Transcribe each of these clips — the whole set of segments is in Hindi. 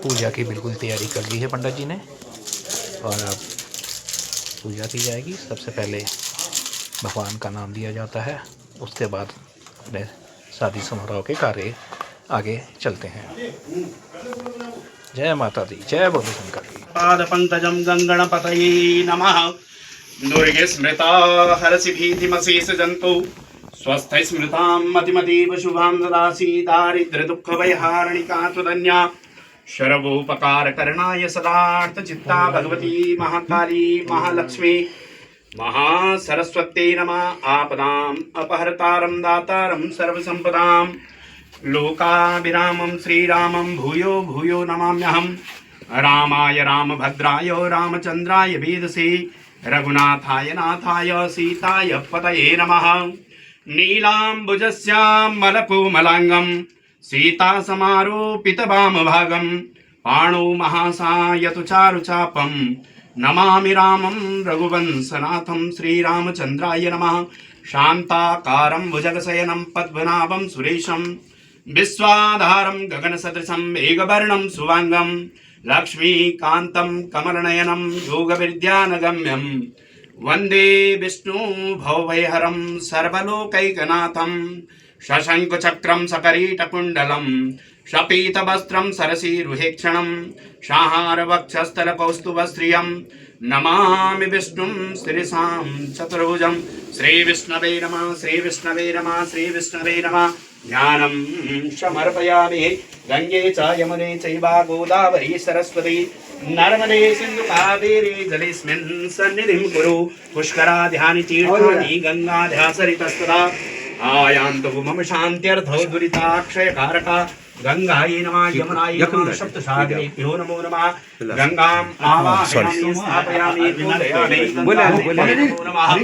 पूजा की बिल्कुल तैयारी कर ली है पंडित जी ने और अब पूजा की जाएगी। सबसे पहले भगवान का नाम लिया जाता है, उसके बाद शादी समारोह के कार्य आगे चलते हैं। जय माता दी, जय बोले शंकर की। पाद पंकजम गंगणपतये नमः। दुर्गे स्मृता हरसि भीतिमशेष जंतु स्वस्थ स्मृतां मतिमतीव शुभां ददासि दारिद्र्य दुःख वैहारणिका त्वदन्या सर्वोपकार करणाय सदार्थ चित्ता भगवती महाकाली महालक्ष्मी महासरस्वती नमः। आपदाम् अपहर्तारं दातारं सर्वसंपदां लोकाभिरामं श्रीरामं भूयो भूयो नमाम्यहम्। रामाय रामभद्राय रामचंद्राय वेदसे रघुनाथाय नाथाय सीताय पतये नमः। नीलाम्बुजस्यामलकोमलाङ्गं सीतासमारोपितवामभागं पाणौ महासायतु चारुचापं नमामि रामं रघुवंशनाथं श्रीरामचंद्राय नमः। शान्ताकारं भुजगशयनं पद्मनाभं सुरेशं विश्वाधारं गगनसदृशं मेघवर्णं सुवाङ्गं लक्ष्मीकान्तं कमलनयनं योगविद्यानगम्यं वन्दे विष्णु भवभयहरं सर्वलोकैकनाथं। शशङ्खचक्रं सकरीटकुण्डलं शपीतवस्त्रं सरसीरुहेक्षणं शाहारवक्षस्थलकौस्तुभश्रियं नमामि विष्णुं शिरसां चतुर्भुजं। श्रीविष्णवे नमः, श्रीविष्णवे नमः, श्रीविष्णवे नमः। ध्यानं समर्पयामि। गंगे च यमुने चैव गोदावरी सरस्वती नर्मदे सिन्धु कावेरी जलेऽस्मिन् सन्निधिं कुरु। पुष्कराध्यानि तीर्थानि गङ्गाध्यासरितस्तदा आयान्तु मम शान्त्यर्थो दुरिताक्षयकारका। गंगायै नमः, यमुनायै नमः, सप्तसागरेभ्यो नमो नमः। गंगाम् आवाहयामि स्थापयामि पूजयामि। नमो नमः।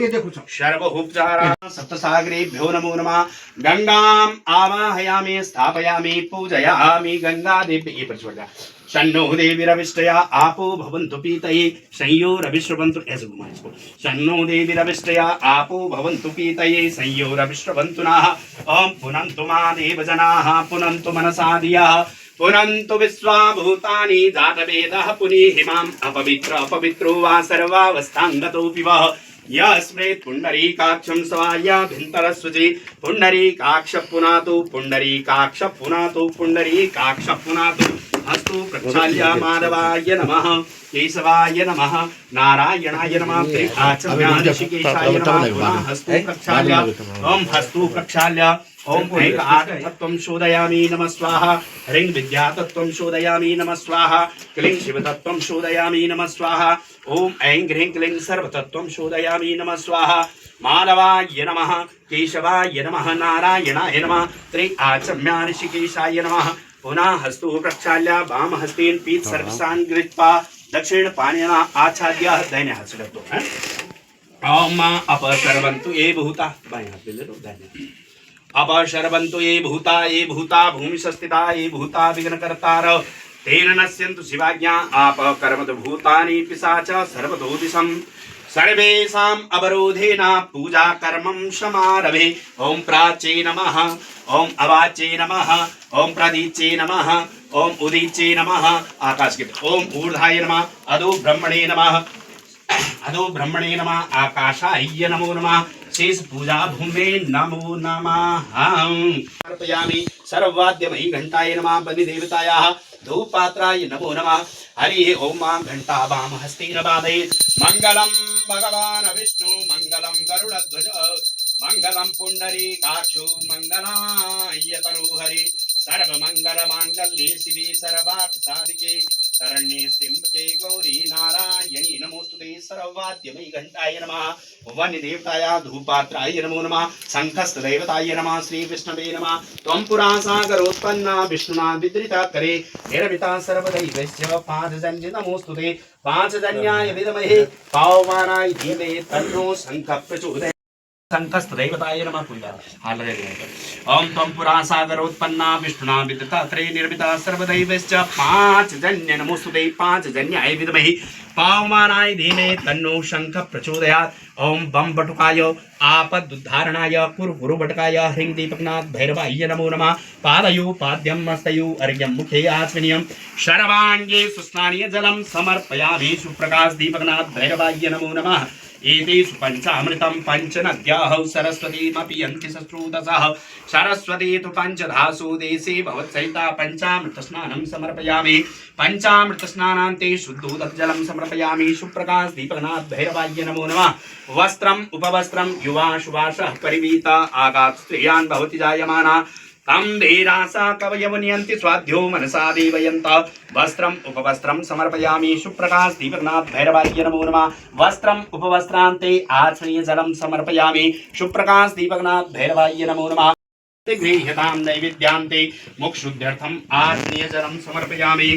सर्वोपचाराः सप्तसागरेभ्यो नमो नमः। गंगाम् आवाहयामि स्थापयामि पूजयामि। गंगादेवी प्रचोदया शन्नो देवीरविष्टया आपो भवन्तु पीतये संयोरविश्रवन्तु। ऐसे घुमाएं इसको। शन्नो देवीरविष्टया आपो भवन्तु पीतये संयोरविश्रवन्तु नः। ओम पुनन्तु मा देवजनाः पुनन्तु मनसा धियः पुनन्तु विश्वाभूतानि जातवेदः पुनीहिमाम् अपवित्र अपवित्रो वा सर्वावस्थाङ्गतोऽपि वः यः स्मरेत् पुण्डरीकाक्षं स्वायाभ्यन्तरस्वजे पुण्डरीकाक्ष पुनातु पुण्डरीकाक्ष पुनातु पुण्डरीकाक्ष पुनातु। हस्तु प्रक्षाल्य माधवाय नमः, केशवाय नमः, नारायणाय नमः, ऋषिकेशाय नमः। पुनः हस्तु प्रक्षाल्य ओम हस्तु प्रक्षाल्य ओम ऐं आत्मतत्त्वं शोधयामि नमः स्वाहा। ह्रीं विद्यातत्त्वं शोधयामि नमः स्वाहा। क्लीं शिवतत्त्वं शोधयामि नमः स्वाहा। ओम ऐं ह्रीं क्लीं सर्वतत्त्वं शोधयामि नमः स्वाहा। माधवाय नमः, केशवाय नमः, नारायणाय नमः, त्रिआचम्य ऋषिकेशाय नमः। पुनः हस्तु प्रक्षाल्य वाम हस्तेन पीत सर्वसान् गृहीत्वा दक्षिण पाणिना आच्छाद्य दाहिने हाथ से रख दो। ओम अपसर्वन्तु ये भूता, बाएं हाथ में ले लो दाहिने। अपसर्वन्तु ये भूता भूमिस्थिता ये भूता विघ्नकर्तार तेन नश्यन्तु शिवाज्ञा अपकर्मतु भूतानि पिशाच सर्वतो दिशं। सर्वेषाम् अवरोधेन पूजा कर्मं समारभे। ओम प्राच्ये नमः, ओम अवाच्ये नमः, ओम प्रदीच्ये नमः, ओम उदीच्ये नमः। आकाश के ओम ऊर्ध्वाय नमः, अधो ब्रह्मणे नमः, अधो ब्रह्मणे नमः, आकाशाय नमो नमः, शेष पूजा भूमे नमो नमः। अर्पयामि सर्ववाद्यमयी घंटाय नमः, बलि देवतायाः धूपपात्राय नमो नमः। हरि ओम घंटा वाम हस्तेन वादयेत्। मंगलम भगवान विष्णु मंगलम गरुड़ध्वज मंगलम पुंडरीकाक्षो मंगलाय तनोहरि सर्वमंगल मांगल्ये शिवे सर्वार्थ साधिके शरण्ये त्र्यंबके गौरी नारायणी नमोस्तुते। सर्ववाद्यमयी घंटाय नमः, वन देवताय धूपपात्राय नमो नमः, शंखस्थ देवताय नमः, श्री विष्णवे नमः। त्वं पुरा सागरोत्पन्ना विष्णुना विद्रिता करे निर्मिता सर्वदैवस्य पांचजन्य नमोस्तुते। पांचजन्याय विद्महे पावमानाय धीमहि तन्नो शंखः प्रचोदयात्। संकस्तदैवताय नमः पूजा हाल ओम त्वं पुरा सागरोत्पन्ना विष्णुना विदिता त्रय निर्मिता सर्वदैवश्च पांच जन्य नमोस्तुते पांच जन्याय विद्महे पावमानाय धीमहि तन्नो शंख प्रचोदयात् ओम बम बटुकाय आपदुद्धारणाय कुरु बटकाय ह्रीं दीपकनाथ भैरवाय नमो नमः पादयो पाद्यं मस्तयो अर्घ्यं मुखे आचमनीयं शर्वाण्ये सुस्नानीय जलं समर्पयामि सुप्रकाश दीपकनाथ भैरवाय नमो नमः एतेषु पंचामृतं पंचनद्याः सरस्वतीमपि यन्ति शश्रुदशः सरस्वती तु पंचधासु देशे भवत्सहिता पंचामृतस्नानं समर्पयामि पंचामृतस्नानान्ते शुद्धोदकजलं समर्पयामि सुप्रकाश दीपकनाथ भैरवाय नमो नमः वस्त्रम् उपवस्त्रं युवा शुभाशः परिवीता आगात् स्त्रियान् भवति जायमाना तम धीरासा कवयव नियन्ति स्वाध्यो मनसा देवयन्त वस्त्रम् उपवस्त्रं समर्पयामि सुप्रकाश दीपकनाथ भैरवाय नमो नमः वस्त्रम् उपवस्त्रान्ते आचमनीय जलं समर्पयामि सुप्रकाश दीपकनाथ भैरवाय नमो नमः गृह्यतां नैवेद्यान्ते मोक्षुद्ध्यर्थम् आचमनीय जलं समर्पयामि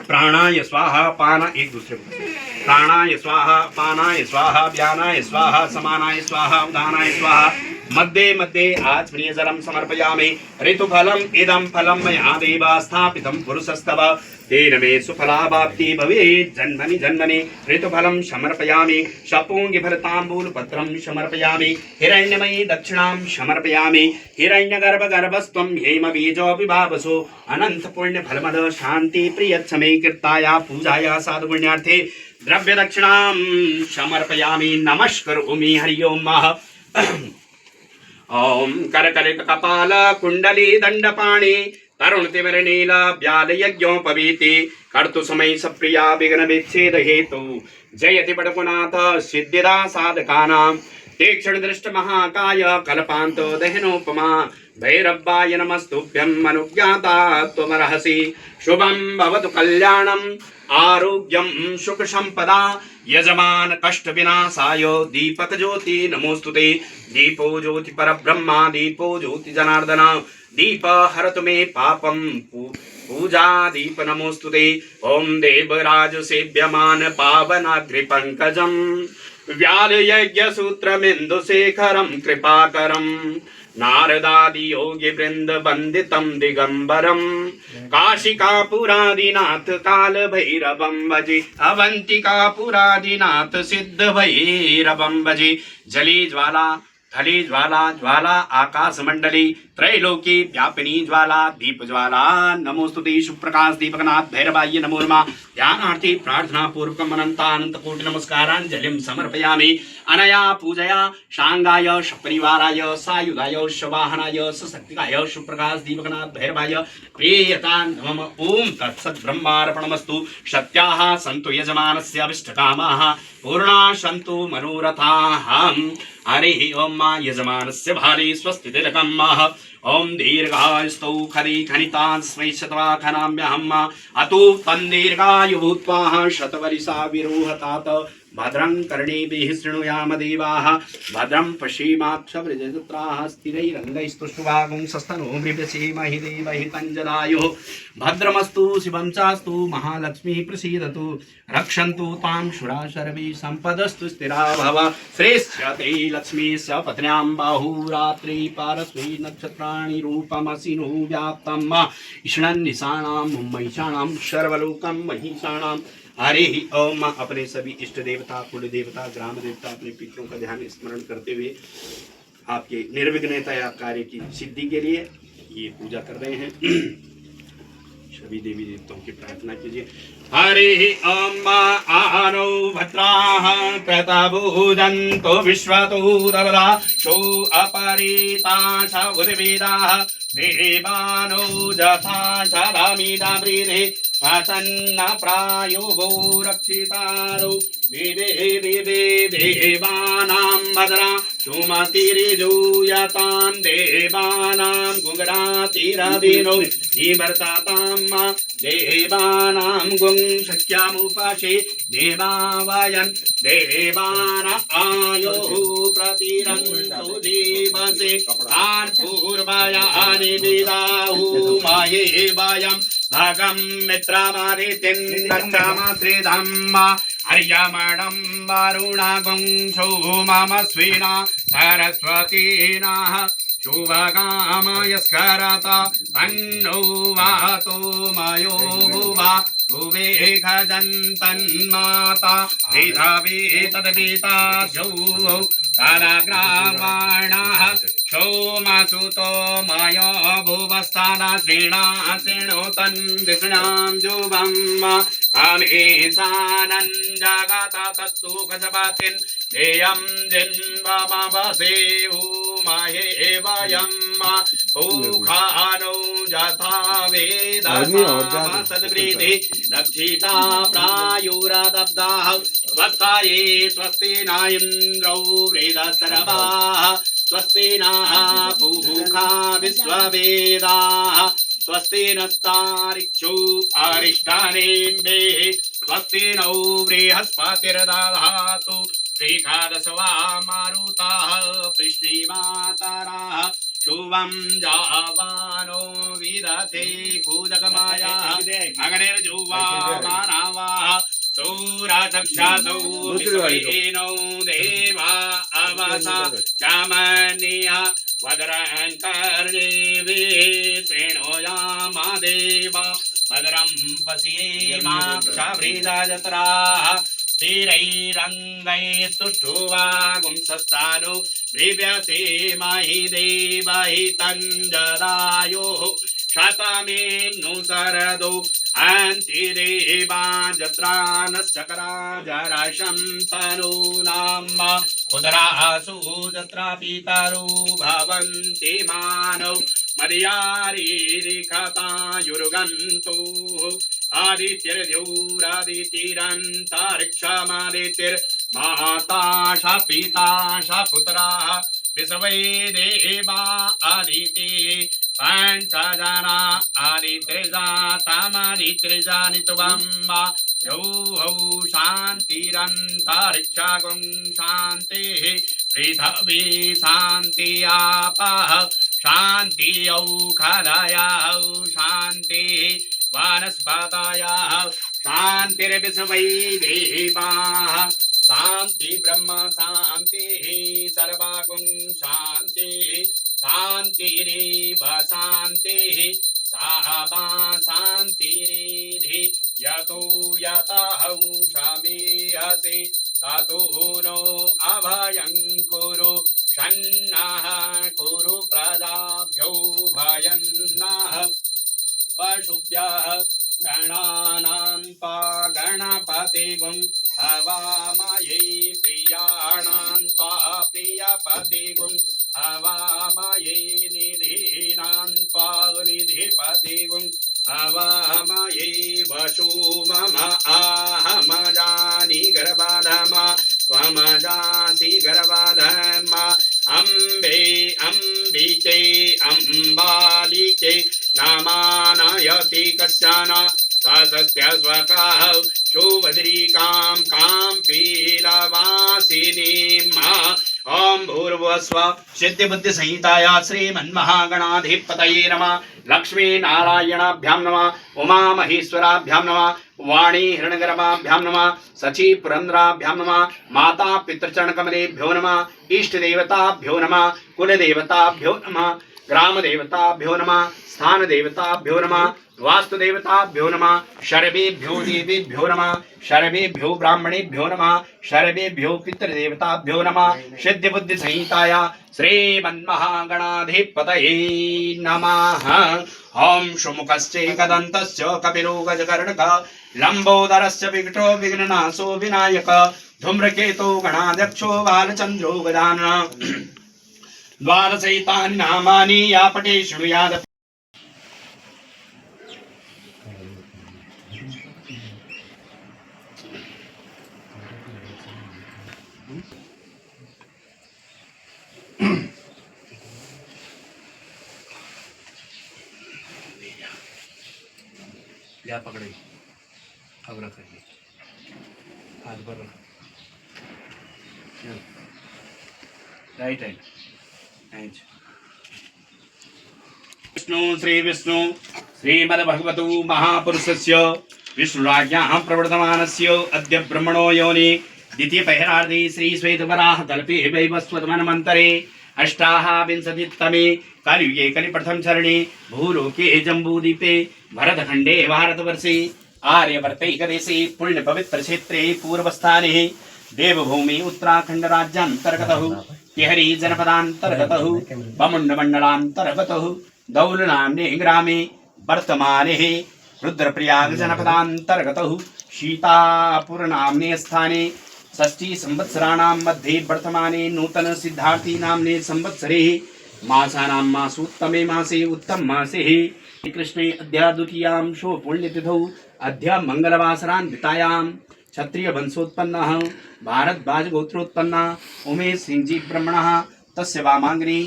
प्राणाय स्वाहा पान एक दूसरे को प्राणाय स्वाहा पानाय स्वाहा व्यानाय स्वाहा समानाय स्वाहा उदानाय स्वाहा मध्ये मध्ये आचमनीय जलं समर्पयामि ऋतुफलम् इदं फलं मया देवा स्थापितं पुरुषस्तव तेन मे सुफलावाप्ति भवेत् जन्मनि जन्मनि ऋतुफलं समर्पयामि शपूङ्गिफलताम्बूलपत्रं समर्पयामि हिरण्यमयी दक्षिणां समर्पयामि हिरण्यगर्भगर्भस्त्वं हेमबीजोऽभिभावसो अनन्तपुण्यफलमद शान्ति प्रियच्छमे कृताया पूजाया साधुपुण्यार्थे द्रव्यदक्षिणां समर्पयामि नमस्करोमि हरि ओम ओम करकलित कपाल कुंडली दंडपाणि तरुण तिमिर नीला व्याल यज्ञोपवीति कर्तु समय सप्रिया विघ्न विच्छेद हेतु जयति बड़कुनाथ सिद्धिदा साधकानां तीक्षण दृष्ट महाकाय कल्पांत दहनोपमा भैरवाय नमस्तुभ्यं अनुज्ञाता त्वमर्हसि शुभं भवतु कल्याणं आरोग्यं सुख संपदा यजमान कष्ट विनाशाय दीपक ज्योति नमोस्तुते दीपो ज्योति परब्रह्मा दीपो ज्योति जनार्दन दीप हरतु मे पापं पूजा दीप नमोस्तुते ओम देवराज सेव्यमान पावनाग्रि पंकजं व्याल यज्ञ सूत्रमिन्दु शेखरं कृपाकरं नारदादि योगी वृंद वंदितं दिगंबरम काशिकापुरादिनाथ काल भैरवं भजे अवंतिकापुरादिनाथ सिद्ध भैरवं भजे जली ज्वाला थली ज्वाला ज्वाला आकाश मंडली त्रैलोकी व्यापिनी ज्वाला दीप ज्वाला नमोस्तुते सुप्रकाश दीपकनाथ भैरवाय नमो नमः ध्यानार्थी प्रार्थना पूर्वकम् अनंतानंत कोटि नमस्कारांजलिं समर्पयामि अनया पूजया शांगाय सपरिवाराय सायुधाय शवाहनाय सशक्तिकाय सुप्रकाश दीपकनाथ भैरवाय प्रियतां नमः ओम तत्सत् ब्रह्मार्पणमस्तु सत्याः सन्तु यजमानस्य अभिष्टकामाः पूर्णा सन्तु मनोरथाः हरि ओम यजमानस्य भारे स्वस्ति तिलकम् ओम दीर्घायुस्तौ खरी खनितास्मै शतवाखनाम्यहम् अतो तन्दीर्घायु भूत्वा शतवर्षा विरोहतात भद्रं कर्णेभिः शृणुयाम देवाः भद्रं पश्येमाक्षवृजत्राः स्थिरैरङ्गैस्तुष्टुवागुंसस्तनो मृगसेमहि देवहितञ्जलायुः भद्रमस्तु शिवं चास्तु महालक्ष्मी प्रसीदतु रक्षन्तु तां शुरा सर्वे सम्पदस्तु स्थिरा भव श्रेष्ठते लक्ष्मीश पत्न्यां बाहुरात्रि पारस्वै नक्षत्राणि रूपमसिनो व्याप्तं ईषणन्निशाणां मुम्मैषाणां सर्वलोकं महिषाणां हरि ओम अपने सभी इष्ट देवता कुल देवता ग्राम देवता अपने पितरों का ध्यान स्मरण करते हुए आपके निर्विघ्नता कार्य की सिद्धि के लिए ये पूजा कर रहे हैं सभी देवी देवताओं की प्रार्थना कीजिए हरि ओम आनो भद्राः कृतबुदन्तो विश्वतो दवदा शो अपरिताश उद्वेदाः देवानो जथा शरामिदाब्रीधे आसन्न प्रायो वो रक्षितारो वेदे वेदे देवानां भद्रा सुमतिरिजूयतां देवानां गुङ्गरातिरदिनो निवर्ततां देवानां गुं शक्यामुपाशे देवावयं देवान आयो प्रतिरन्तु देवसे तान् पूर्वयानि विदाहु माये वयं भागं मित्रमादितिन्दक्षामश्रीधम्मा हर्यमणं वरुणगुंसो मम स्वीना सरस्वती नः शुभकामयस्करत तन्नो वातो मयो भुवा भुवेखजन्तन्माता विधवे तद्विता शौः तदग्रावाणः सोमसुतो मयो भुवस्तादा श्रीणासिणोतन् विष्णां जुवम् अमेशानञ्जगत तत्तु गजपतिन् देयं जिन्वमवसे उमहे वयम् पूखानो यथा वेदसामसद्वृद्धि रक्षिता प्रायुरदब्धाः स्वस्ताये स्वस्ति न इन्द्रो वृधसर्वाः स्वस्ति नः पूषा विश्ववेदाः स्वस्ति नस्तारिक्षो अरिष्टानेन्दे स्वस्ति नो बृहस्पतिर्दधातु श्रीकादशवा मारुताः कृष्णीमातराः शुभं जावानो विदते भुजगमायाः अग्निर्जुवा मानवाः सूरचक्षासौ विश्वेनो देवा अवसा चामनीय वदरङ्कर्णेवे श्रेणोयामा देवा भद्रं पश्येमाक्षवृदजत्राः स्थिरैरङ्गैः सुष्ठुवागुंसस्तानो बिभ्यसेमहि देवहि तञ्जदायोः शतमेनु सरदो अन्तिदेवा जत्रा नश्चकरा जराशं तनूनां उदरासु जत्रा पितरो भवन्ति मानव मर्यारीरिखतायुर्गन्तु आदित्यर्द्यौरादितिरन्तरिक्षमादितिर्माता श पिता श पुत्राः विश्वे देवा आदिति पञ्चजना आदित्रिजातमदित्रिजानित्वं यौः शान्तिरन्तरिक्षगुं शान्तिः पृथिवी शान्ति आपः शान्ति औषधयः शान्तिः वनस्पतयः शान्तिर्विश्वे देवाः शान्ति ब्रह्म शान्तिः सर्वगुं शान्तिः शान्तिरेव शान्तिः साहबा शान्तिरिधि यतो यतः शमीयसे ततो नो अभयं कुरु षण्णः कुरु प्रजाभ्यो भयन्नः पशुभ्यः गणानां गणपतिगुं हवामये प्रियाणां प्रियपतिगुं हवामये निधीनां निधिपतिगुं हवामये वशो मम आहमजानि गर्भाधम त्वमजासि गर्भाधम अम्बे अम्बिके अम्बालिके नामानयति कश्चन सत्य स्वकाः शोभद्रिकां कां पीलवासिनीम् ओम भूर्भुवस्व सिद्धिबुद्धि संहिताया श्रीमन्महागणाधिपतये नमः लक्ष्मी नारायणाभ्यां नमः उमा महेश्वराभ्यां नमः वाणी हिरण्यगर्भाभ्यां नमः सची पुरंदराभ्यां नमः माता पितृचरण कमलेभ्यो नमः इष्ट देवताभ्यो नमः कुल देवताभ्यो नमः ग्राम देवताभ्यो नमः स्थान देवताभ्यो नमः वास्तु देवताभ्यो नमः शर्वेभ्यो देवेभ्यो नमः शर्वेभ्यो ब्राह्मणेभ्यो नमः शर्वेभ्यो पितृदेवताभ्यो नमः सिद्धि बुद्धि संहिताया श्रीमन्महागणाधिपतये नमः ओम शुमुखश्चैकदन्तस्य कपिलो गजकर्णकः लंबोदरस्य विकटो विघ्ननाशो विनायक धूम्रकेतो गणाध्यक्षो बालचन्द्रो गजाननः द्वादशैतानि नामानि या पठे शृणुयात् या पकड़े अब रखिए हाथ पर रख राइट हैंड विष्णु श्री विष्णु श्रीमद्भगवतु महापुरुषस्य विष्णुराज्ञां प्रवर्तमानस्य अद्य ब्रह्मणो योनि द्वितीय पहरार्धे श्री श्वेतवराह कल्पे वैवस्वतमन्वन्तरे अष्टाविंशतितमे कलियुगे कलिप्रथम चरणे भूलोके जम्बूद्वीपे भरतखण्डे भारतवर्षे आर्यवर्तैकदेशे पुण्यपवित्र क्षेत्रे पूर्वस्थाने देवभूमि उत्तराखंड राज्यान्तर्गतः तिहरी जनपदान्तर्गतः बमुण्डमण्डलान्तर्गतः दौल नाम्ने ग्रामे वर्तमाने रुद्रप्रयाग जनपदान्तर्गतः सीतापुर नाम्ने स्थाने षष्ठी संवत्सराणां मध्ये वर्तमाने नूतन सिद्धार्थी नाम्ने संवत्सरे मासानां मासोत्तमे मासे उत्तम मासे कृष्णे अद्या द्वितीयां शो पुण्यतिथौ अद्या मंगलवासरान्वितायां क्षत्रिय वंशोत्पन्नः भारद्वाज गोत्रोत्पन्ना उमेश सिंह जी ब्रह्मणः तस्य वामांगिनी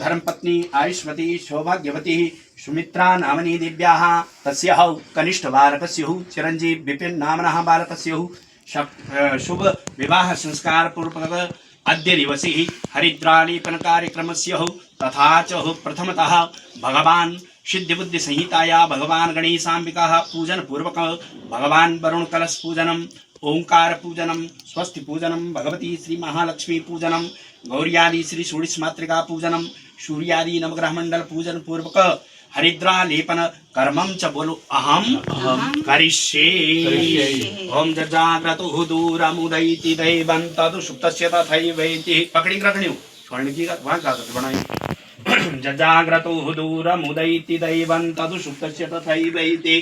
धर्मपत्नी आयुष्मती सौभाग्यवती सुमित्रा नामनी दिव्याः तस्याः कनिष्ठ बालकस्युः चिरंजीव विपिन नामनः बालकस्युः शुभ विवाह संस्कार पूर्वक अद्य दिवसे हरिद्रालेपन कार्यक्रमस्य तथा च प्रथमतः भगवान् सिद्धिबुद्धि संहिताया भगवान् गणेशाम्बिका पूजन पूर्वक भगवान् वरुण कलश पूजनम ओंकार पूजनम स्वस्ति पूजनम भगवती श्री महालक्ष्मी पूजनम गौरियादि श्री षोडश मातृका पूजनम सूर्यादि नवग्रह मंडल पूजन पूर्वक हरिद्रालेपन कर्मं च बोलो अहम करिष्ये ओम जजाग्रतु दूरमुदयति दैवं तदु सुप्तस्य तथैवैति पकड़ी रखनी स्वर्ण की वहां का बनाई जजाग्रतो दूरमुदयति दैवं तदु सुप्तस्य तथैवैति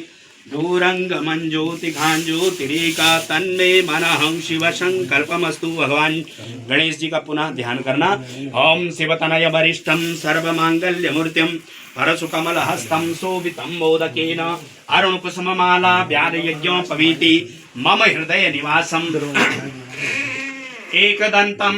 दूरंगमं ज्योतिर्गाञ्ज्योतिरेका तन्मे मनः शिव संकल्पमस्तु। भगवान गणेश जी का पुनः ध्यान करना। ओम शिवतनय वरिष्ठं सर्वमांगल्यमूर्तिं परशुकमलहस्तं शोभितं मोदकेन अरुणकुसुममाला व्याधयज्ञोपवीति मम हृदय निवासं एकदन्तं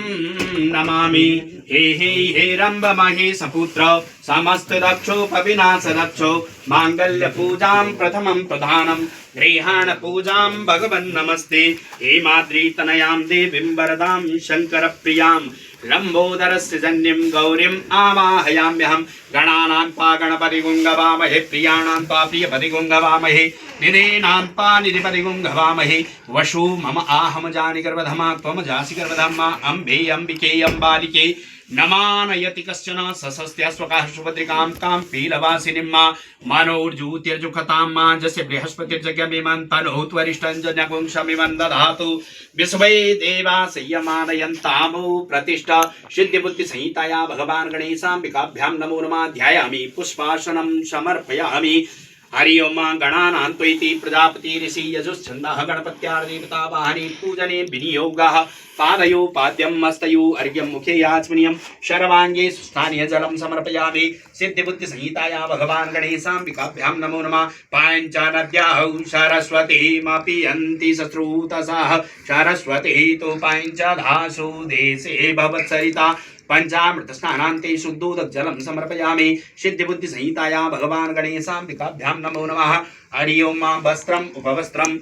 नमामि हे हे हे रंब महेशपुत्र समस्त रक्षोपविनाश रक्षो मांगल्य पूजां प्रथमं प्रधानं गृहाण पूजां भगवन् नमस्ते हे माद्री तनयां देवीं वरदां शंकर प्रियां लंबोदरस्य जन्यं गौरीं आवाहयाम्यहं गणानां पा गणपति गुंगवामहे प्रियाणां पा प्रियपति गुंगवामहे निधीनां पा निधिपति गुंगवामहे वशु मम आहम जानि गर्भधमा त्वं जासि गर्भधमा अम्बे अम्बिके अम्बालिके नमानयति कश्चन सशस्त्यास्वकाः सुभद्रिकां कां पीलवासिनीं मा मनोर्जूतिर्जुखतां मा जस्य बृहस्पतिर्जज्ञमिमं तनोत्वरिष्ठं जज्ञपुंसमिमं दधातु विश्वे देवा संयमानयन्तामो प्रतिष्ठा सिद्धिबुद्धिसंहिताया भगवान् गणेशाम्बिकाभ्यां नमो नमः ध्यायामि पुष्पार्चनं समर्पयामि। हरि ओम गणानान्त्वैति प्रजापति ऋषि यजुश्छन्दः गणपत्यार्देवता वाहने पूजने विनियोगः पादयो पाद्यं मस्तयो अर्घ्यं मुखे याचमनीयं शर्वाङ्गे स्थानीय जलं समर्पयामि। सिद्धिबुद्धिसंहिताया भगवान् गणेशाम्बिकाभ्यां नमो नमः। पाञ्चनद्याः सरस्वतीमपि यन्ति सश्रुतसाः सरस्वती तु पाञ्चधासु देशे भवत्सरिता पंचामृत स्नानान्ते शुद्धोदक जलम समर्पयामि। सिद्धिबुद्धिसंहिताया भगवान् गणेशाम्बिकाभ्यां नमो नमः। हरि ओम वस्त्रम उपवस्त्रम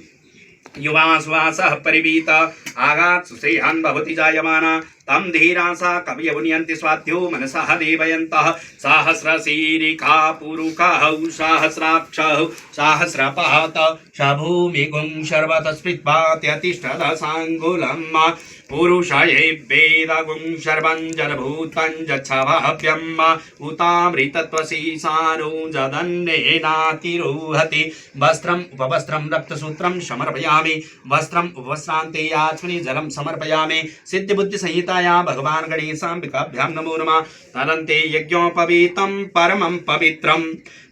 युवाश्वासः परिवीत आगात् सुश्रेयान् भवति जायमाना तम धीरासा कवयमुनियन्ति स्वाध्यो मनसः देवयन्तः सहस्रशीरिका पुरुषः सहस्राक्षः सहस्रपात शभूमिगुं सर्वतस्पृत्पात्यतिष्ठदशाङ्गुलम् पुरुषये वेदगुं सर्वं जलभूतं जच्छभाव्यम् उतामृतत्वशीशानो जदन्नेनातिरोहति। वस्त्रम् उपवस्त्रं रक्तसूत्रं समर्पयामि। वस्त्रम् उपवस्त्रान्ते याचमनि जलं समर्पयामि। सिद्धिबुद्धिसंहिताया भगवान् गणेशाम्बिकाभ्यां नमो नमः। तदन्ते यज्ञोपवीतं परमं पवित्रं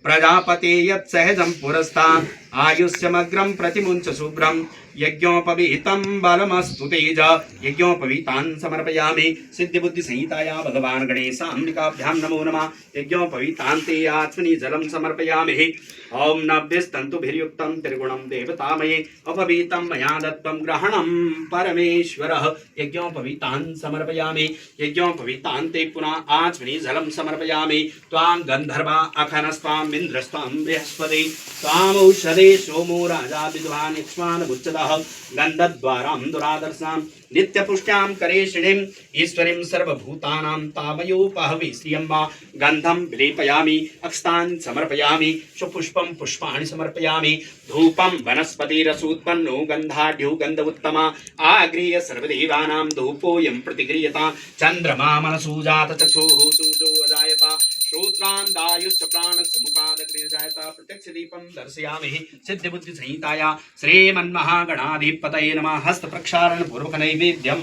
प्रजापते यत्सहजं पुरस्तात् आयुष्यमग्रं प्रतिमुञ्च शुभ्रं यज्ञोपवीतं बलमस्तु तेज यज्ञोपवीतान् समर्पयामि। सिद्धिबुद्धिसंहिताया भगवान् गणेशाम्बिकाभ्यां नमो नमः। यज्ञोपवीतान्ते आचमनि जलं समर्पयामि। ओम नव्यस्तन्तुभिर्युक्तं त्रिगुणं देवतामये अपवीतं मया दत्तं ग्रहणं परमेश्वरः यज्ञोपवीतान् समर्पयामि। यज्ञोपवीतान्ते पुनः आचमनि जलं समर्पयामि। त्वां गन्धर्वा अखनस्त्वां इन्द्रस्तां बृहस्पति त्वामौषधे सोमो राजा विद्वान् यक्ष्मान् मुच्यतः गन्धद्वारां दुरादर्शां नित्यपुष्ट्यां करेशिणीम् ईश्वरीं सर्वभूतानां तामयोपहवि श्रियं गन्धं विलेपयामि अक्षतान् समर्पयामि सुपुष्पं पुष्पाणि समर्पयामि धूपं वनस्पतिरसोत्पन्नो गन्धाढ्यो गन्ध उत्तमा आगृह्य सर्वदेवानां धूपोऽयं प्रतिगृह्यता चन्द्रमा मनसो जातचक्षुः सूर्यो अजायत श्रोत्रान्दायुश्च प्राणस्य मुखादग्निर्जायत प्रत्यक्षदीपं दर्शयामि सिद्धिबुद्धिसंहिताया श्रीमन्महागणाधिपतये नमः हस्तप्रक्षालनपूर्वक नैवेद्यं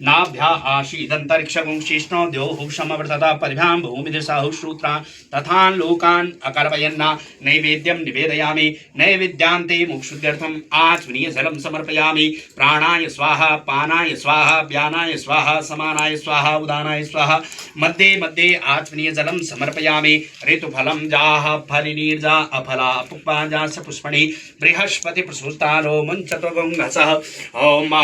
नाभ्या आशीदन्तरिक्षगुं शिष्णो द्योः समवर्तता पद्भ्यां भूमिदिशाहुः श्रोत्रान् तथा लोकान् अकल्पयन् नैवेद्यं निवेदयामि नैवेद्यान्ते मोक्षुद्यर्थम् आचमनीय जलं समर्पयामि प्राणाय स्वाहा पानाय स्वाहा व्यानाय स्वाहा समानाय स्वाहा उदानाय स्वाहा मध्ये मध्ये आचमनीय जलं समर्पयामि ऋतुफलं जाः फलिनीर्जा अफला पुष्पाजास्य पुष्पणि बृहस्पति प्रसूतानो मुञ्चत्वगुङ्घसः ॐ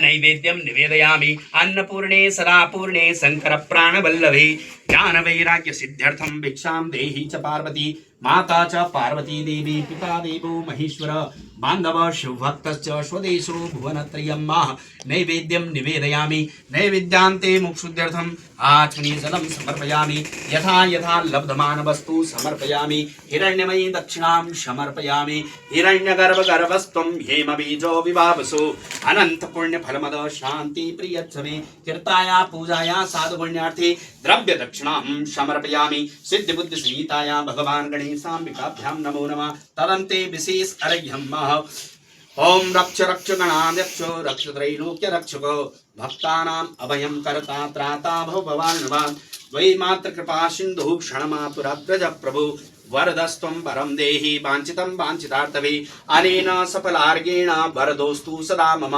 नैवेद्यं निवेदयामि अन्नपूर्णे सदापूर्णे शंकर प्राणवल्लभे ज्ञानवैराग्य सिद्ध्यर्थं भिक्षां देहि च पार्वती माता च पार्वती देवी पिता देवो महेश्वर बान्धव शिवभक्तश्च स्वदेशो भुवनत्रयं नैवेद्यं निवेदयामि नैवेद्यान्ते मोक्षुद्यर्थम् आचमनीय जलं समर्पयामि यथा यथा लब्धमान वस्तु समर्पयामि हिरण्यमयी दक्षिणां समर्पयामि हिरण्यगर्भगर्भस्त्वं हेमबीजो विभावसो अनंत पुण्य फलमद शांति प्रियच्छमे कीर्ताया पूजाया साधु पुण्यार्थे द्रव्य दक्षिणां समर्पयामि सिद्धि बुद्धि संहिताया भगवान गणेशाम्बिकाभ्यां नमो नमः तदन्ते विशेष अर्घ्यं ओम रक्ष रक्ष गणाध्यक्ष रक्ष त्रैलोक्य रक्षक भक्तानां अभयं कर्ता त्राता भव भवान् वै मात्र कृपा सिन्धु क्षणमातुरग्रज प्रभु वरदस्त्वं वरं देहि वाञ्छितं वाञ्छितार्थवे अनेन सफलार्गेण वरदोस्तु सदा मम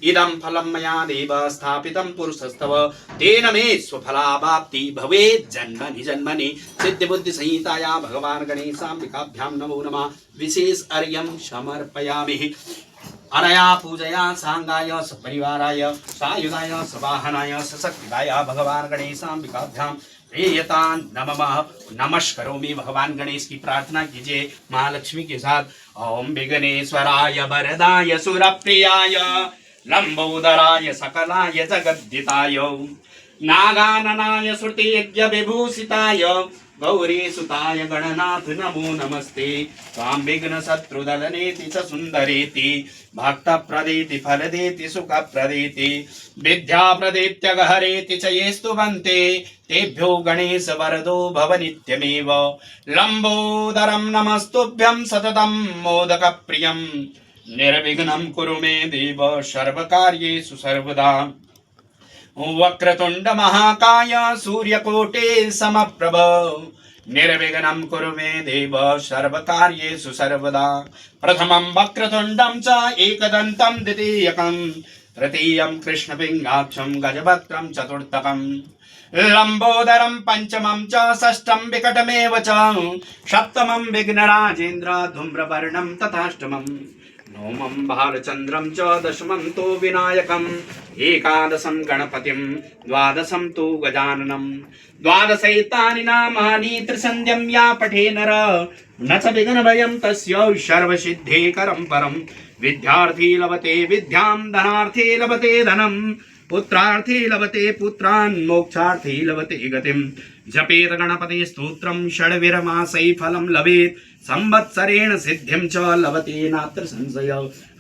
इदं फलं मया देव स्थापितं पुरुषस्तव तेन मे स्वफलावाप्ति भवेत् जन्मनि जन्मनि सिद्धिबुद्धि संहिताया भगवान् गणेशाम्बिकाभ्यां नमो नमः विशेष अर्घ्यं समर्पयामि अनया पूजया सांगाय सपरिवाराय सायुधाय सवाहनाय सशक्तिदाय भगवान् गणेशाम्बिकाभ्यां प्रियतान् नमः नमस्करोमि भगवान गणेश की प्रार्थना कीजिए महालक्ष्मी के साथ ओम विघ्नेश्वराय वरदाय सुरप्रियाय लंबोदराय सकलाय जगद्दिताय नागाननाय श्रुति यज्ञ विभूषिताय गौरी सुताय गणनाथ नमो नमस्ते स्वाम विघ्न शत्रुदलनेति च सुंदरेति भक्त प्रदेति फलदेति सुख प्रदेति विद्या प्रदेत्य गहरेति च ये स्तुवन्ते तेभ्यो गणेश वरदो भव नित्यमेव लंबोदरं नमस्तुभ्यं सततं मोदक प्रियं निर्विघ्नं कुरु मे देव सर्वकार्येषु सर्वदा वक्रतुंड महाकाय सूर्यकोटि समप्रभ निर्विघ्नं कुरु मे देव सर्वकार्येषु सर्वदा प्रथमं वक्रतुंडं च एकदन्तं द्वितीयकं तृतीयं कृष्णपिङ्गाक्षं गजवक्त्रं चतुर्थकं लंबोदरं पंचमं च षष्ठं विकटमेव च सप्तमं विघ्नराजेन्द्र धूम्रवर्णं तथाष्टमम् नवमं बालचन्द्रं च दशमं तु विनायकम् एकादशं गणपतिं द्वादशं तु गजाननं द्वादशैतानि नामानि त्रिसन्ध्यं या पठे नर न च विघ्नभयं तस्य सर्वसिद्धेकरं परं विद्यार्थी लभते विद्यां धनार्थी लभते धनं पुत्रार्थी लभते पुत्रान् मोक्षार्थी लभते गतिं जपेत गणपति स्तोत्रं षड्विरमासै फलं लभेत् संवत्सरेण सिद्धिं च लभते नात्र संशय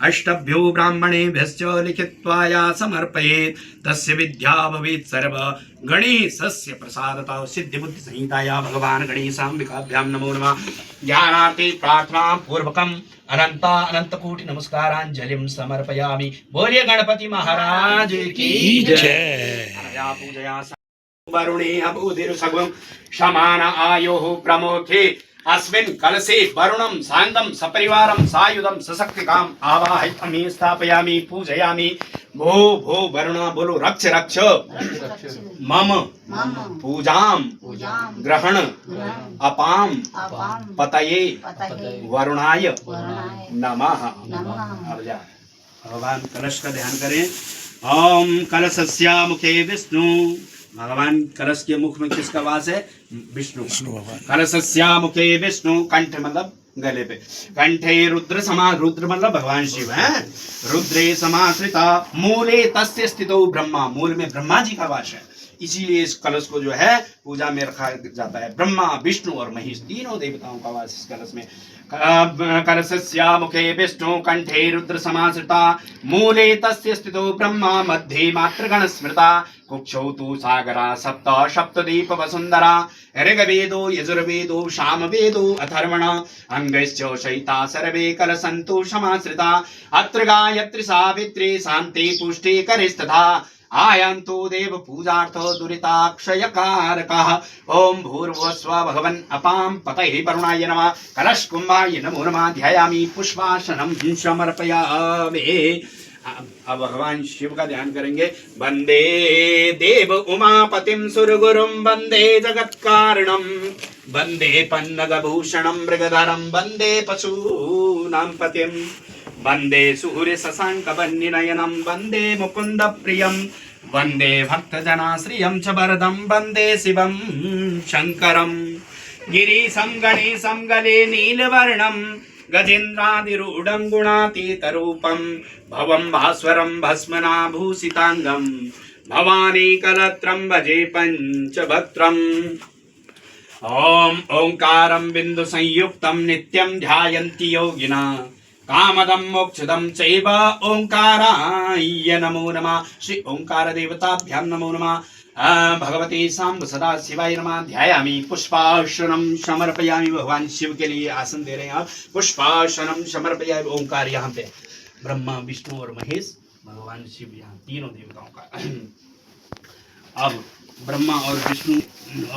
अष्टभ्यो ब्राह्मणेभ्यश्च लिखित्वा या समर्पयेत् तस्य विद्या भवेत् सर्व गणेशस्य प्रसादतः सिद्धिबुद्धि संहिताया भगवान् गणेशाम्बिकाभ्यां नमो नमः ज्ञानार्थे प्रार्थना पूर्वकम् अनंत कोटि नमस्कारांजलिं समर्पयामि बोलिए गणपति महाराज की जय पूजया वरुणे अबुधिर सगुं समान आयोः प्रमोथे अस्मिन् कलशे वरुणं शान्तं सपरिवारं सायुधं सशक्तिकाम् आवाहयामि स्थापयामि पूजयामि भो भो वरुण बोलो रक्ष रक्ष मम पूजां ग्रहण अपां पतये वरुणाय नमः। भगवान कलश का ध्यान करें। ओम कलशस्य मुखे विष्णु भगवान कलश के मुख में किसका वास है? विष्णु भगवान। कलशस्या मुखे विष्णु, कंठ मतलब गले पे, कंठे रुद्र समा, रुद्र मतलब भगवान शिव है। रुद्रे समाश्रिता मूले तस्य स्थितो ब्रह्मा, मूल में ब्रह्मा जी का वास है, इसीलिए इस कलश को जो है पूजा में रखा जाता है। ब्रह्मा विष्णु और महेश तीनों देवताओं का वास इस कलश में। कलशस्या मुखे विष्णु कंठे रुद्र समाश्रिता मूले तस्य स्थितो ब्रह्मा मध्ये मातृगण स्मृता कुक्षौ तु सागरा सप्त सप्तदीप वसुंधरा ऋग्वेदो यजुर्वेदो सामवेदो अथर्वण अंगश्च शयिता सर्वे कलसन्तु समाश्रिता अत्र गायत्री सावित्री शान्ति पुष्टि करिस्तथा आयन्तु देव पूजार्थ दुरिताक्षयकारकः ओम भूर्भुवस्व भगवन् अपां पतये वरुणाय नमः कलश कुंभाय नमो नमः ध्यायामि पुष्पासनं समर्पयामि। अब भगवान शिव का ध्यान करेंगे। वंदे देव उमापतिं सुरगुरुं वंदे जगत्कारणं वंदे पन्नगभूषणं मृगधरं वंदे पशूनां पतिं वंदे सूर्य शशांक वह्निनयनं वंदे मुकुंद प्रियं वंदे भक्तजनाश्रियं च वरदं वंदे शिवं शंकरं गिरीशं गणेशं गले नीलवर्णं गजेन्द्रादिरूढं गुणातीतरूपं भवं भास्वरं भस्मनाभूषितांगं भवानी कलत्रं भजे पंचभत्रम् ओम ओंकारं बिंदु संयुक्तं नित्यं ध्यायन्ति योगिना कामदं मोक्षदं चैव ओंकाराय नमो नमः। श्री ओंकार देवताभ्यां नमो नमः। भगवती सांब सदा शिवाय नमः। ध्यायामि पुष्पार्चनं समर्पयामि। भगवान शिव के लिए आसन दे रहे हैं आप। पुष्पार्चनं समर्पयामि। ओंकार यहाँ पे ब्रह्मा विष्णु और महेश, भगवान शिव यहाँ तीनों देवताओं का। अब ब्रह्मा और विष्णु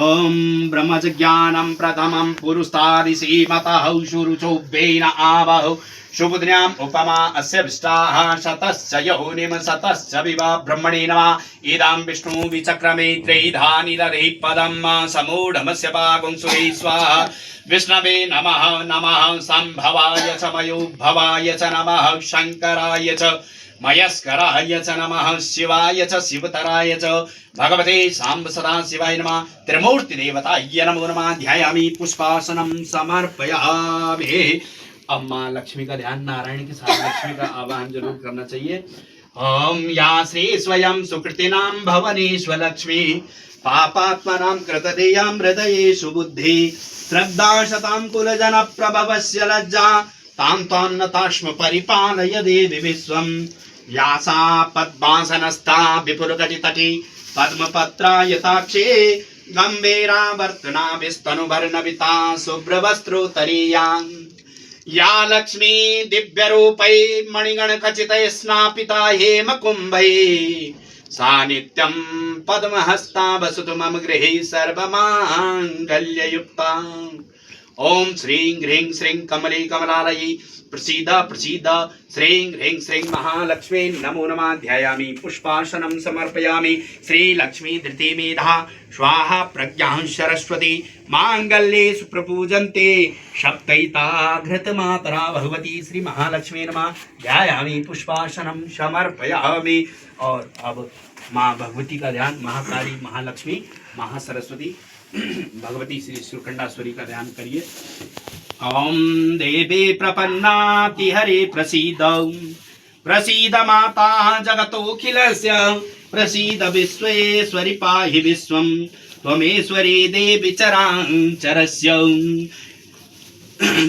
ओम ब्रह्मज्ञानं प्रथमं पुरुस्तादिसीमतः शुरुचोभ्येन आवहौ शुभद्र्याम् उपमा अस्य विष्टाः शतस्य योनिम शतस्य विवा ब्रह्मणे नमः। इदं विष्णु विचक्रमे त्रैधानि दधे पदं समूढमस्य पागुं सुरे स्वाहा। विष्णवे नमः नमः संभवाय च मयोद्भवाय च नमः शंकराय च मयस्कराय च नमः शिवाय च शिवतराय च भगवते सांब सदा शिवाय नमः। त्रिमूर्ति देवताय नमो नमः। ध्यायामि पुष्पासनं समर्पयामि। अब माँ लक्ष्मी का ध्यान, नारायण के साथ लक्ष्मी का आवाहन जरूर करना चाहिए। ओम या श्री स्वयं सुकृतिनां भवनेश्व लक्ष्मी पापात्मनां कृतदेयां हृदयेषु बुद्धि श्रद्धा शतां कुलजन प्रभवस्य लज्जा तां त्वान्नताश्म परिपालय देवी विश्वं व्यासा पद्मासनस्था विपुलकटितटी पद्मपत्रायताक्षे गंभीरावर्तना विस्तनुवर्णविता शुभ्रवस्त्रोत्तरीयां या लक्ष्मी दिव्य रूपै मणिगण खचित स्नापिता हेम कुंभै सा नित्यं पद्महस्ता वसतु मम गृहे सर्वमांगल्ययुक्ता। ओम श्रीं ह्रीं श्रीं कमले कमलालये प्रसीद प्रसीद श्रीं ह्रीं श्रीं महालक्ष्मी नमो नमः। ध्यायामि पुष्पासनं समर्पयामि। श्री लक्ष्मी धृति मेधा स्वाहा प्रज्ञां सरस्वती मांगल्ये सुप्रपूजन्ते सप्तैता घृतमातरा भगवती श्री महालक्ष्मी नमः। ध्यायामि पुष्पासनं समर्पयामि। और अब माँ भगवती का ध्यान, महाकाली महालक्ष्मी महासरस्वती भगवती श्री सुरखंडाश्वरी का ध्यान करिए। ओम देवी प्रपन्नाति हरे प्रसीद प्रसीद माता जगतोऽखिलस्य प्रसीद विश्वेश्वरि पाहि विश्वं त्वमेश्वरी देवी चराचरस्य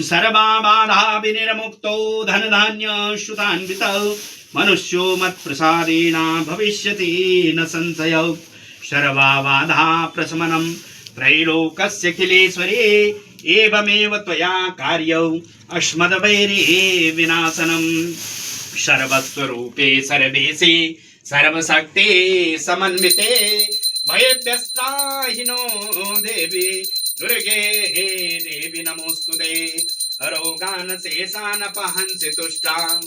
सर्वबाधा विनिर्मुक्तो धन धान्य श्रुतान्वितौ मनुष्यो मत्प्रसादेन भविष्यति न संशयो सर्वबाधा प्रशमनं त्रैलोक्यखिलेश्वरे एवमेव त्वया कार्यौ अस्मद्वैरे विनाशनं सर्वस्वरूपे सर्वेशे सर्वशक्ते समन्विते भयभ्यस्त्राहिनो देवी दुर्गे देवी नमोस्तुते। रोगान् शेषान् पहंसि तुष्टान्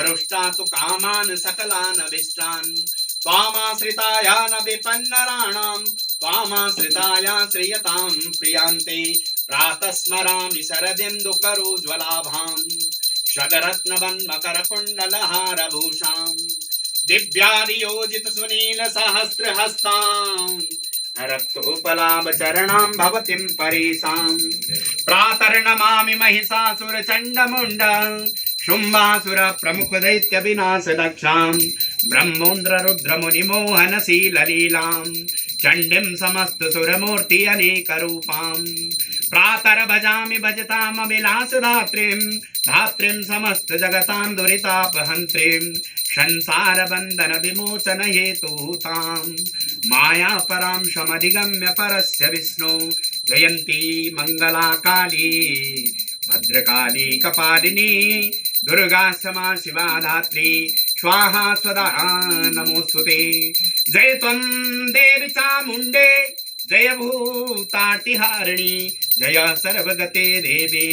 रुष्टा तु कामान् सकलान् अभीष्टान् त्वामाश्रिताया न विपन्नराणां त्वामाश्रिताया श्रियतां प्रियान्ते प्रातः स्मरामि शरदिन्दुकरोज्ज्वलाभां शतरत्नवन्मकरकुण्डलहारभूषां दिव्यादियोजित सुनील सहस्रहस्तां रक्तोपलाभ चरणां भवतीं परेशां प्रातर्नमामि महिषासुरचण्डमुण्ड शुम्भासुर प्रमुख दैत्य विनाश दक्षां ब्रह्मोन्द्र रुद्र मुनिमोहनशील लीलां चण्डीं समस्त सुरमूर्ति अनेक रूपां प्रातर भजामि भजताम विलास धात्रीं समस्त जगतां दुरितापहन्त्रीं संसार बंधन विमोचन हेतुतां माया परां समधिगम्य परस्य विष्णु जयन्ती मंगला काली भद्रकाली कपालिनी दुर्गा क्षमा शिवा धात्री स्वाहा स्वदा नमोस्तुते जय त्वं देवी चामुण्डे जय भूतातिहारिणी जय सर्वगते देवी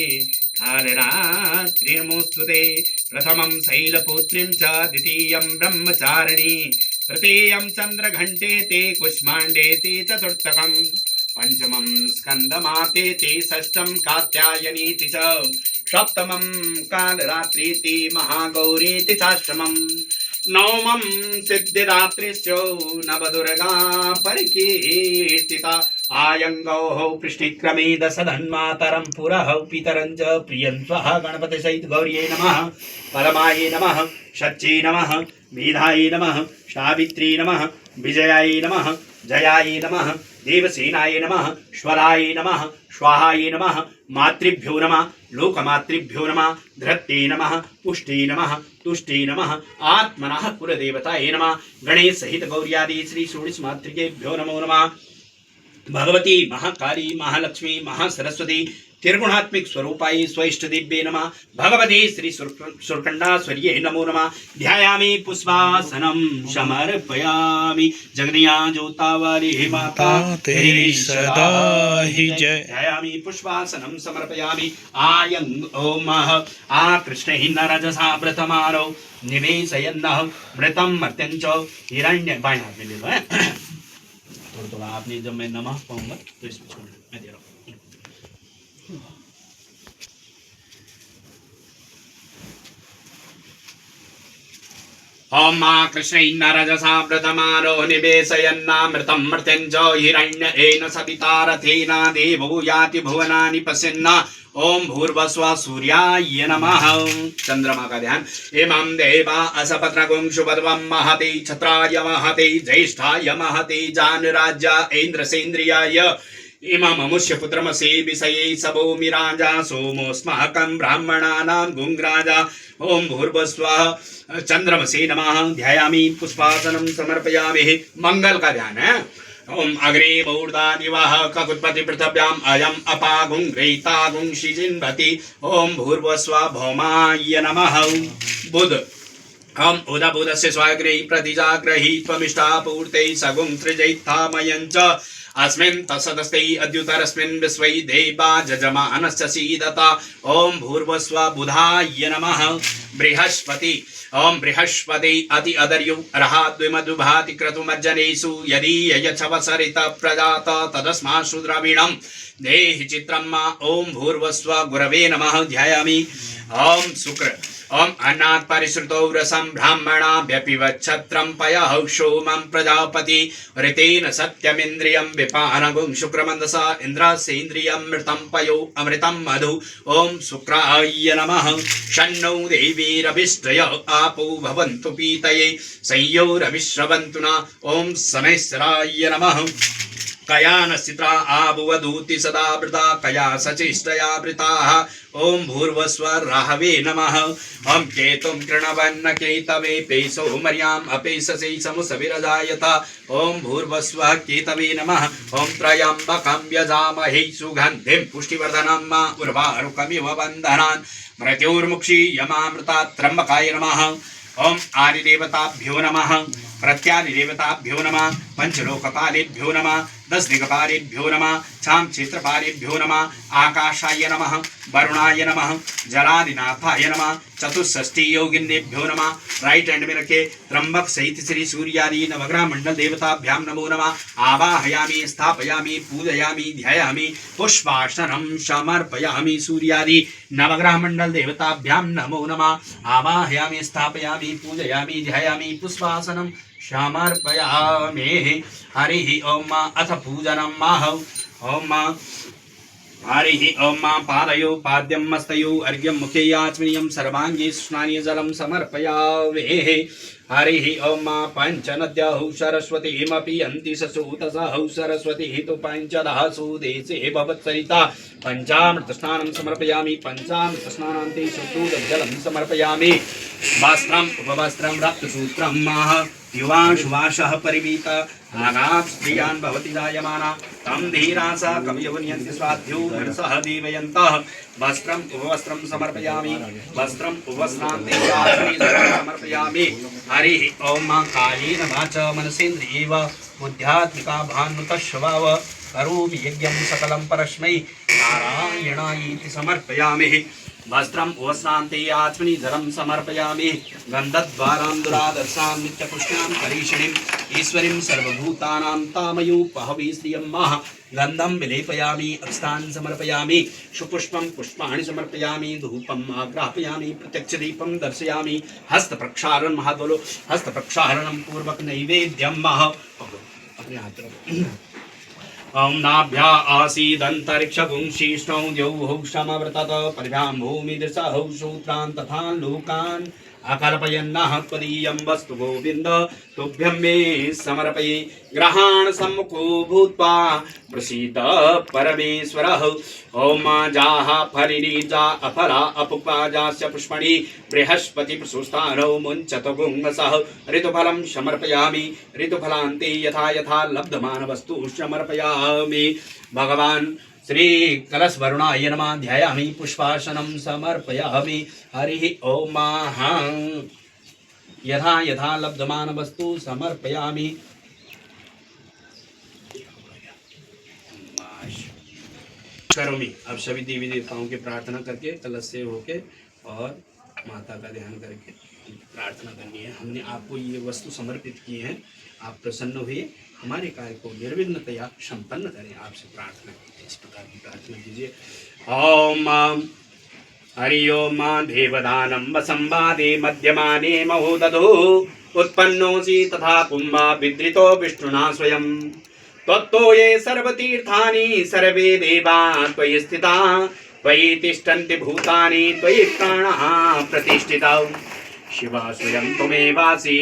कालरात्रि नमोस्तुते प्रथमं शैलपुत्रीं च द्वितीयं ब्रह्मचारिणी तृतीयं चन्द्रघण्टेति कुष्माण्डेति चतुर्थकं पंचमं स्कन्दमातेति षष्ठं कात्यायनीति च सप्तमं कालरात्रीति महागौरीति चाष्टमं नवमं सिद्धिदात्रीश्च नवदुर्गा परिकीर्तिता आयंगौः पृष्ठिक्रमे दशधन्मातरं पुरः पितरं च प्रियं स्वः गणपति सहित गौर्यै नमः परमायै नमः शच्यै नमः मेधायै नमः सावित्री नमः विजयायै नमः जयायै नमः देवसेनायै नमः स्वरायै नमः स्वाहायै नमः मातृभ्यो नमः लोकमातृभ्यो नमः धृत्यै नमः पुष्टै नमः तुष्टै नमः आत्मनः कुलदेवतायै नमः गणेश सहित गौर्यादि श्री षोडश मातृकेभ्यो नमो नमः भगवती महाकाली महालक्ष्मी महासरस्वती त्रिगुणात्मिक स्वरूपाय स्वइष्ट दिव्ये नमः भगवती श्री सुरकंडाश्वर्ये नमो नमः ध्यायामि पुष्पासनं समर्पयामि जगन्या ज्योतावारी माता तेरी सदा ही जय ध्यायामि पुष्पासनं समर्पयामि आयं ओम आ कृष्ण हिन्नरजसा व्रतमारो निवेशयन्नः व्रतं मर्त्यं च हिरण्य बाएं हाथ में ले लो थोड़ा थोड़ा आपने जब मैं नमः कहूँगा तो इसमें छोड़ मैं दे रहा हूँ ओम मां कृष्ण इन्नरजसा व्रतमारो निवेशयन्नामृतं मर्त्यं च हिरण्येन सविता रथेना देवो याति भुवनानि पश्यन् ओम भूर्भुवस्सुवः सूर्याय नमः चंद्रमा का ध्यान इमं देवा असपत्नगुं शुभद्वं महते छत्राय महते ज्येष्ठाय महते जानराज्य इन्द्रसेन्द्रियाय इमममुष्य पुत्रमसि विषये सबोमि राजा सोमोऽस्माकं ब्राह्मणानां गुंराजा ओम भूर्भुवस्सुवः चंद्रमसे नमः ध्यायामि पुष्पासनं समर्पयामि मंगल का ध्यान है ओम अग्रे मूर्धादिवः ककुत्पति पृथिव्याम् अयम् अपागुं ग्रहीतागुं शिजिन्वति ओम भूर्भुवस्सुवः भौमाय नमः बुध हम उदबुधस्य स्वाग्रे प्रतिजाग्रही त्वमिष्टापूर्ते सगुं सृजैत्थामयं च अस्मिन् तत्सदस्ते अद्युतरस्मिन् विश्वै देवा जजमानस्य सीदता ओम भूर्भुवस्सुवः बुधाय नमः बृहस्पति ओम बृहस्पति अति अदर्यु अर्हाद्विमधुभाति क्रतुमज्जनेषु यदि यच्छवसरित प्रजात तदस्माशु द्रविणं देहि चित्रं मा ओम भूर्भुवस्सुवः गुरवे नमः ध्यायामि ओम शुक्र ओम अन्नात् परिश्रुतौ रसं ब्राह्मणाभ्यपिवच्छत्रं पयः सोमं प्रजापति ऋतेन सत्यमिन्द्रियं विपानगुं शुक्रमन्दसा इन्द्रसेन्द्रियं मृतं पयो अमृतं मधु ओम शुक्राय नमः शन्नो देवीरभिष्टय आपो भवन्तु पीतये संयोरविश्रवन्तु न ओम शनैश्चराय नमः कयानस्थिता आबुवधूति सदा वृता कया सचेष्टया वृताः ओम भूर्भुवस्सुवः राहवे नमः हम केतुं कृणवन्न केतवे पेशो मर्याम् अपेशसे समुसविरजायत ओम भूर्भुवस्सुवः केतवे नमः ओम त्र्यम्बकं यजामहे सुगन्धिं पुष्टिवर्धनं मा उर्वारुकमिव बन्धनान् मृत्युर्मुक्षीयमामृतात् त्र्यम्बकाय नमः ओम आदिदेवताभ्यो नमः प्रत्यादिदेवताभ्यो नमः पंचलोकपालेभ्यो नमः दश दिगपारेभ्यो नमः, छाम क्षेत्रपारेभ्यो नमः, आकाशाय नमः, वरुणाय नमः, जलादिनाथाय नमः, चतुष्षष्टि योगिन्येभ्यो नमः। राइट हैंड में रखे त्र्यंबक सहित श्री सूर्यादि नवग्रह मंडल देवताभ्याम नमो नमः। आवाहयामि, स्थापयामि, पूजयामि, ध्यायामि, पुष्पार्चनं समर्पयामि। सूर्यादि नवग्रह मंडल देवताभ्याम नमो नमः। आवाहयामि, स्थापयामि, पूजयामि, ध्यायामि, पुष्पासनं समर्पयामि। हरि ओम अथ पूजनं माहौ। ओम हरि ओम पादयो पाद्यं मस्तयो अर्घ्यं मुखे याचमीयं सर्वांगे स्नानीय जलं समर्पयामि। हरि ओम पंचनद्यौ सरस्वतीमपि यन्ति ससुतसहौ सरस्वती तु पंचदहसु देशे भवत्सरिता। पंचामृत स्नानं समर्पयामि। पंचामृत स्नानान्ते शुद्धोदकजलं समर्पयामि। वस्त्रम् उपवस्त्रं रक्तसूत्रं माह युवाशुवाशः परिवीत आगात् स्त्रियान् भवति जायमाना तं धीरासा कवयवन्यन्ति स्वाध्यो नरसः देवयन्तः। वस्त्रम् उपवस्त्रं समर्पयामि। वस्त्रम् उपवस्त्रान्ते समर्पयामि। हरिः ओम कायेन वाचा मनसेन्द्रियैव बुद्ध्यात्मिका भानुतस्वभाव करोमि यज्ञं सकलं परस्मै नारायणायेति समर्पयामि। वस्त्रम् उपवस्त्रान्ते आत्मनि जलं समर्पयामि। गन्धद्वारां दुरादर्शां नित्यपुष्णां करीषिणीम् ईश्वरीं सर्वभूतानां तामयोपहवी श्रियं माह। गन्धं विलेपयामि, अक्षतान् समर्पयामि, सुपुष्पं पुष्पाणि समर्पयामि, धूपम् आग्रापयामि, प्रत्यक्षदीपं दर्शयामि। हस्तप्रक्षालनं महाद्वलो हस्तप्रक्षालनं पूर्वक नैवेद्यं माह। अपने हाथ ओम नाभ्या आसीदन्तरिक्षपुंशिष्णौ द्यौः समवर्तत परिभ्यां भूमिदृशौ सूत्रान् तथा लोकान् अकल्पयन्नः त्वदीयं वस्तु गोविन्द तुभ्यं मे समर्पये। ग्रहाण सम्मुखो भूत्वा प्रसीद परमेश्वरः। ओम जाः फलिनी जा अफला अपुपा जास्य पुष्पणि बृहस्पति प्रसूस्थानौ मुञ्चत गुङ्गसः। ऋतुफलं समर्पयामि। ऋतुफलान्ते यथा यथा लब्धमान वस्तु समर्पयामि। भगवान् श्री कलश वरुणाय नमः। ध्यायामि, पुष्पार्चनं समर्पयामि। हरिः ओम यथा यथा लब्धमान वस्तु समर्पयामि। करोमि। अब सभी देवी देवताओं की प्रार्थना करके कलश से होके और माता का ध्यान करके प्रार्थना करनी है। हमने आपको ये वस्तु समर्पित की है, आप प्रसन्न हुए हमारे कार्य को निर्विघ्नतया संपन्न करें। आपसे प्रार्थना कीजिए, इस प्रकार की प्रार्थना कीजिए। ओम हरि ओम देवदानं वसंवादे मध्यमाने महोदधो उत्पन्नोऽसि तथा कुम्भा विद्रितो विष्णुना स्वयं। त्वत्तो ये सर्वतीर्थानि सर्वे देवा त्वयि स्थिता त्वयि तिष्ठन्ति भूतानि त्वयि प्राणाः प्रतिष्ठितौ। शिवा स्वयं त्वमेवासि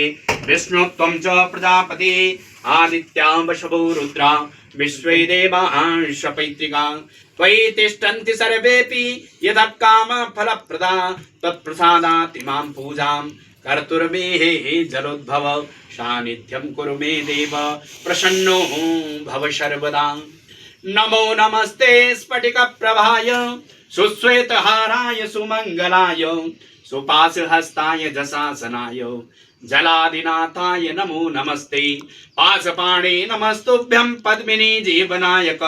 विष्णु त्वं च प्रजापति आदित्या वशवो रुद्रा विश्वे देवांश पैतृका। त्वयि तिष्ठन्ति सर्वेऽपि यदा काम फलप्रदा तत्प्रसादात् इमां पूजां कर्तुर्मे जलोद्भव। सानिध्यं कुरु मे देव प्रसन्नो भव सर्वदा। नमो नमस्ते स्फटिकप्रभाय सुश्वेतहाराय सुमङ्गलाय सुपाशहस्ताय जशासनाय जलादिनाथाय नमो नमस्ते। पाशपाणे नमस्तुभ्यं पद्मिनी जीवनायक।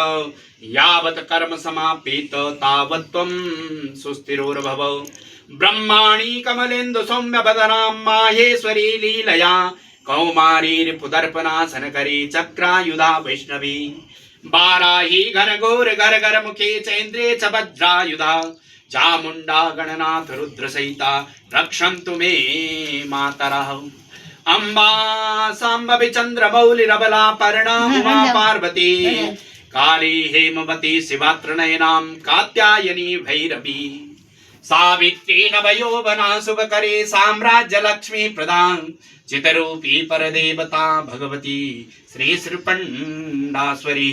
यावत् कर्म समापित तावत् त्वं सुस्थिरोर्भव। ब्रह्माणि कमलेन्दु सौम्य बदनां माहेश्वरी लीलया कौमारी रिपुदर्पणासनकरी चक्रायुधा वैष्णवी। बाराही घनघोर घर मुखे चैन्द्रे च वज्रायुधा चामुण्डा गणनाथ रुद्रसहिता रक्षन्तु मे मातरः। अम्बा साम्बवी चन्द्रमौलिरबला पर्णा उमा पार्वती काली हेमवती शिवात्रनयनां कात्यायनी भैरवी। सावित्री नवयौवना शुभकरे साम्राज्य लक्ष्मी प्रदां चितरूपी परदेवता भगवती श्री श्रीपण्डाश्वरी।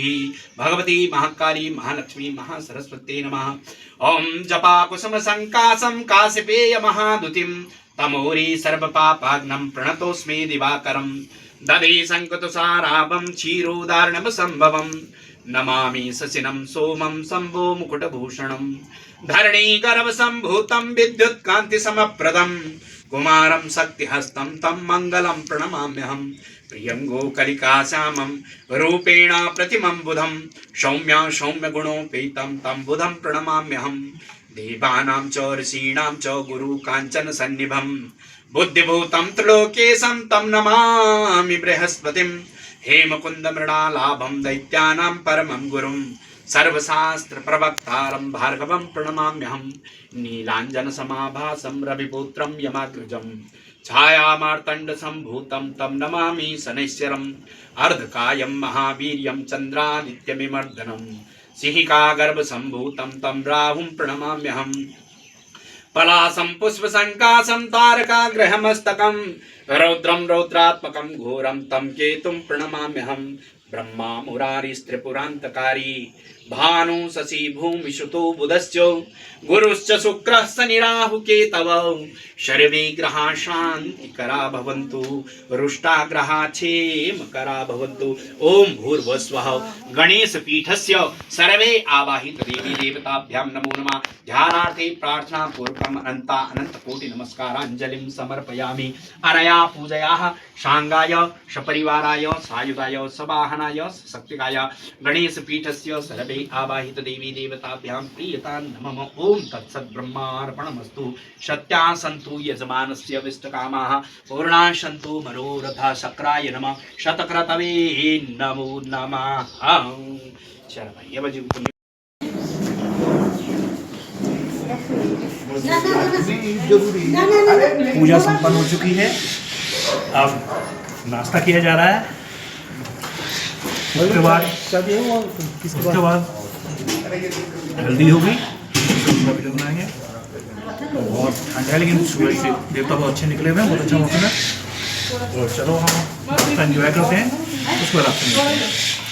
भगवती महाकाली महालक्ष्मी महासरस्वती नमः। ओम जपा कुसुम संकासं काश्यपेय महादुतिं तमोरी सर्वपापाग्नं प्रणतोस्मि दिवाकरं। दधि संकुतुसाराभं क्षीरोदार्णव संभवं नमामि शशिनं सोमं शम्भो मुकुटभूषणं। धरणी गर्भ संभूतं विद्युत् कांति समप्रदं कुमारं शक्तिहस्तं तं मंगलं प्रणमाम्यहम्। प्रियं गोकलिका श्यामं रूपेण प्रतिमं बुधं सौम्य सौम्य गुणोपेतं तं बुधं प्रणमाम्यहं देवानां च ऋषीणां च गुरु काञ्चन सन्निभं बुद्धिभूतं त्रिलोकेशं तं नमामि बृहस्पतिं हेमकुंद मृणालाभं दैत्यानां परमं गुरुं सर्वशास्त्र प्रवक्तारं भार्गवं प्रणमाम्यहं नीलांजन समाभासं रविपुत्रं यमाग्रजं छायामार्तंड संभूतं तं नमामि शनैश्चरम् अर्धकायं महावीर्यं चंद्रादित्यमिमर्दनं सिंहिका गर्भ संभूतं तं राहुं प्रणमाम्यहं पलासं पुष्पसंकाशं तारकाग्रहमस्तकं रौद्रं रौद्रात्मकं घोरं तं केतुं प्रणमाम्यहं ब्रह्मा मुरारिस्त्रिपुरान्तकारी भानु शशि भूमिसुतो बुधश्च गुरुश्च शुक्रः शनि राहु केतवौ सर्वे ग्रहा शान्तिकरा भवन्तु रुष्टा ग्रहा क्षेमकरा भवन्तु। ओम भूर्भुवस्वः गणेशपीठस्य सर्वे आवाहित देवी देवताभ्यां नमो नमः। ध्यानार्थे प्रार्थना पूर्वकम् अनंत कोटि नमस्काराञ्जलिं समर्पयामि। अनया पूजयाः सांगाय सपरिवाराय सायुधाय सवाहनाय सशक्तिकाय गणेशपीठस्य सर्वे आवाहित देवी देवताभ्यां प्रीयतां नमः। ओम तत्सत् ब्रह्मार्पणमस्तु। सत्या सन्तु यजमानस्य विष्टकामाः पूर्णा सन्तु मनोरथा। शक्राय नमः। शतक्रतवे नमो नमः। पूजा संपन्न हो चुकी है। अब नाश्ता किया जा रहा है। उसके बाद हल्दी होगी, बनाएंगे। बहुत ठंड है लेकिन सूरज से देवता बहुत अच्छे निकले हुए हैं, बहुत अच्छा मौसम है। और चलो हम नाश्ता एंजॉय करते हैं, उसके बाद आपसे मिलते हैं।